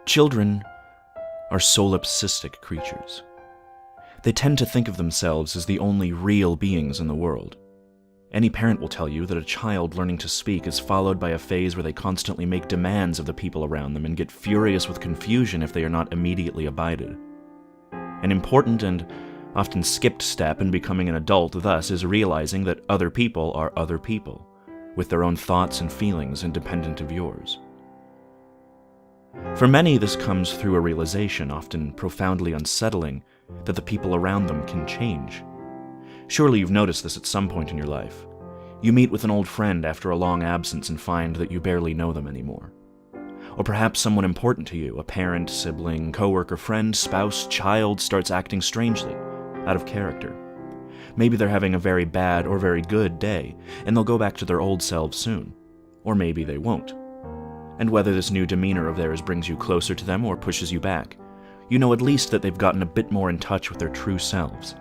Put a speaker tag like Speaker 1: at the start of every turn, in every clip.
Speaker 1: Children are solipsistic creatures. They tend to think of themselves as the only real beings in the world. Any parent will tell you that a child learning to speak is followed by a phase where they constantly make demands of the people around them and get furious with confusion if they are not immediately abided. An important and often skipped step in becoming an adult, thus, is realizing that other people are other people, with their own thoughts and feelings independent of yours. For many, this comes through a realization, often profoundly unsettling, that the people around them can change. Surely you've noticed this at some point in your life. You meet with an old friend after a long absence and find that you barely know them anymore. Or perhaps someone important to you, a parent, sibling, coworker, friend, spouse, child, starts acting strangely, out of character. Maybe they're having a very bad or very good day, and they'll go back to their old selves soon. Or maybe they won't. And whether this new demeanor of theirs brings you closer to them or pushes you back, you know at least that they've gotten a bit more in touch with their true selves,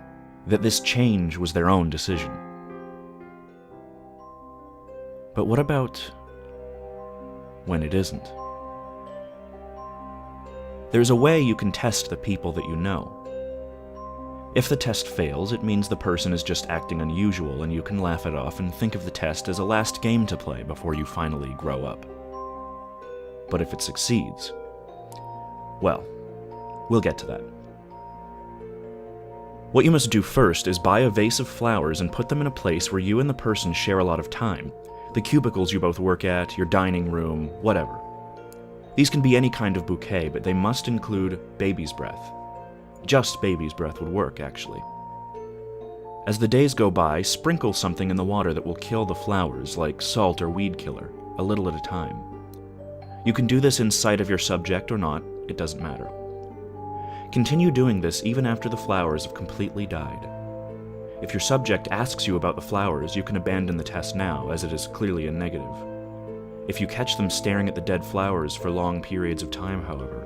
Speaker 1: that this change was their own decision. But what about when it isn't? There's a way you can test the people that you know. If the test fails, it means the person is just acting unusual and you can laugh it off and think of the test as a last game to play before you finally grow up. But if it succeeds, well, we'll get to that. What you must do first is buy a vase of flowers and put them in a place where you and the person share a lot of time. The cubicles you both work at, your dining room, whatever. These can be any kind of bouquet, but they must include baby's breath. Just baby's breath would work, actually. As the days go by, sprinkle something in the water that will kill the flowers, like salt or weed killer, a little at a time. You can do this in sight of your subject or not, it doesn't matter. Continue doing this even after the flowers have completely died. If your subject asks you about the flowers, you can abandon the test now, as it is clearly a negative. If you catch them staring at the dead flowers for long periods of time, however,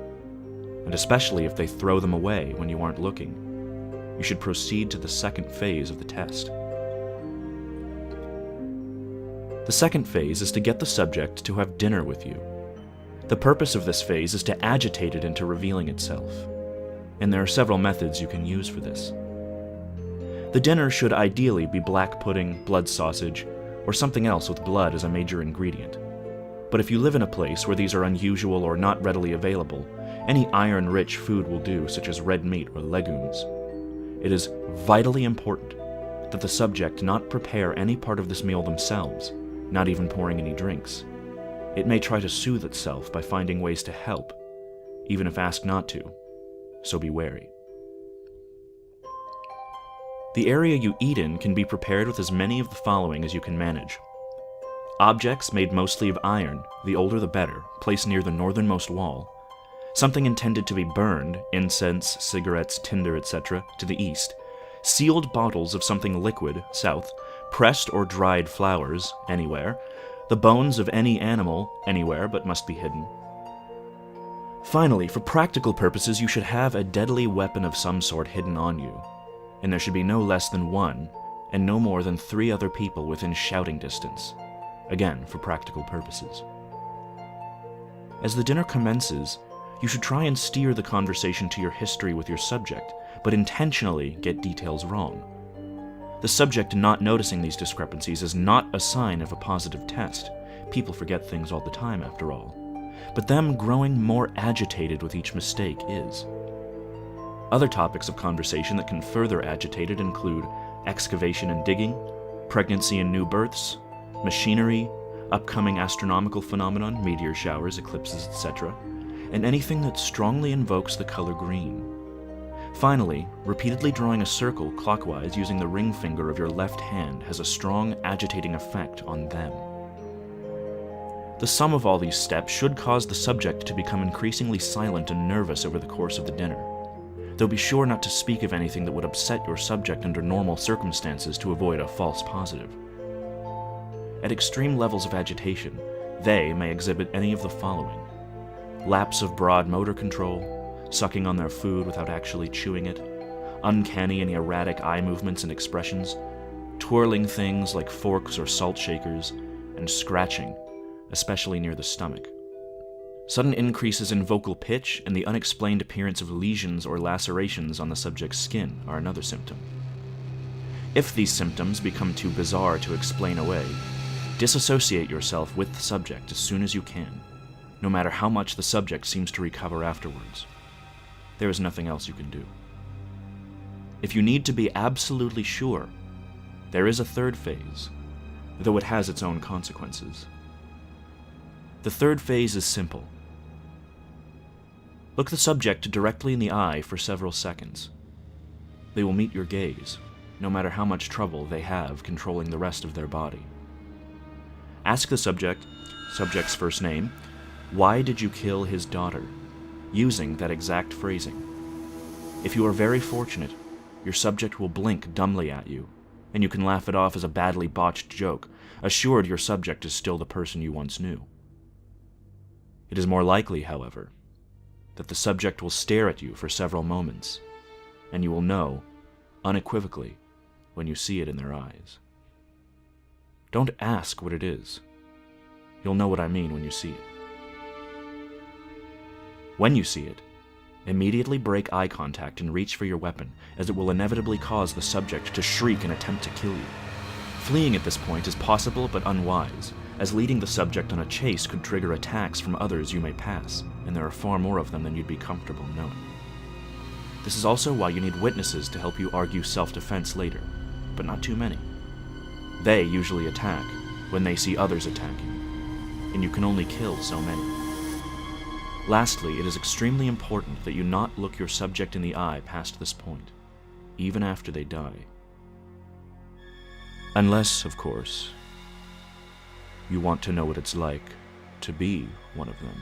Speaker 1: and especially if they throw them away when you aren't looking, you should proceed to the second phase of the test. The second phase is to get the subject to have dinner with you. The purpose of this phase is to agitate it into revealing itself, and there are several methods you can use for this. The dinner should ideally be black pudding, blood sausage, or something else with blood as a major ingredient. But if you live in a place where these are unusual or not readily available, any iron-rich food will do, such as red meat or legumes. It is vitally important that the subject not prepare any part of this meal themselves, not even pouring any drinks. It may try to soothe itself by finding ways to help, even if asked not to, so be wary. The area you eat in can be prepared with as many of the following as you can manage. Objects made mostly of iron, the older the better, placed near the northernmost wall. Something intended to be burned, incense, cigarettes, tinder, etc., to the east. Sealed bottles of something liquid, south. Pressed or dried flowers, anywhere. The bones of any animal, anywhere, but must be hidden. Finally, for practical purposes, you should have a deadly weapon of some sort hidden on you, and there should be no less than one, and no more than 3 other people within shouting distance. Again, for practical purposes. As the dinner commences, you should try and steer the conversation to your history with your subject, but intentionally get details wrong. The subject not noticing these discrepancies is not a sign of a positive test. People forget things all the time, after all. But them growing more agitated with each mistake is. Other topics of conversation that can further agitate it include excavation and digging, pregnancy and new births, machinery, upcoming astronomical phenomenon, meteor showers, eclipses, etc., and anything that strongly invokes the color green. Finally, repeatedly drawing a circle clockwise using the ring finger of your left hand has a strong agitating effect on them. The sum of all these steps should cause the subject to become increasingly silent and nervous over the course of the dinner. Though be sure not to speak of anything that would upset your subject under normal circumstances to avoid a false positive. At extreme levels of agitation, they may exhibit any of the following: lapse of broad motor control, sucking on their food without actually chewing it, uncanny and erratic eye movements and expressions, twirling things like forks or salt shakers, and scratching, especially near the stomach. Sudden increases in vocal pitch and the unexplained appearance of lesions or lacerations on the subject's skin are another symptom. If these symptoms become too bizarre to explain away, disassociate yourself with the subject as soon as you can, no matter how much the subject seems to recover afterwards. There is nothing else you can do. If you need to be absolutely sure, there is a third phase, though it has its own consequences. The third phase is simple. Look the subject directly in the eye for several seconds. They will meet your gaze, no matter how much trouble they have controlling the rest of their body. Ask the subject's first name, "Why did you kill his daughter?" using that exact phrasing. If you are very fortunate, your subject will blink dumbly at you, and you can laugh it off as a badly botched joke, assured your subject is still the person you once knew. It is more likely, however, that the subject will stare at you for several moments, and you will know, unequivocally, when you see it in their eyes. Don't ask what it is. You'll know what I mean when you see it. When you see it, immediately break eye contact and reach for your weapon, as it will inevitably cause the subject to shriek and attempt to kill you. Fleeing at this point is possible but unwise, as leading the subject on a chase could trigger attacks from others you may pass, and there are far more of them than you'd be comfortable knowing. This is also why you need witnesses to help you argue self-defense later, but not too many. They usually attack when they see others attacking, and you can only kill so many. Lastly, it is extremely important that you not look your subject in the eye past this point, even after they die. Unless, of course, you want to know what it's like to be one of them.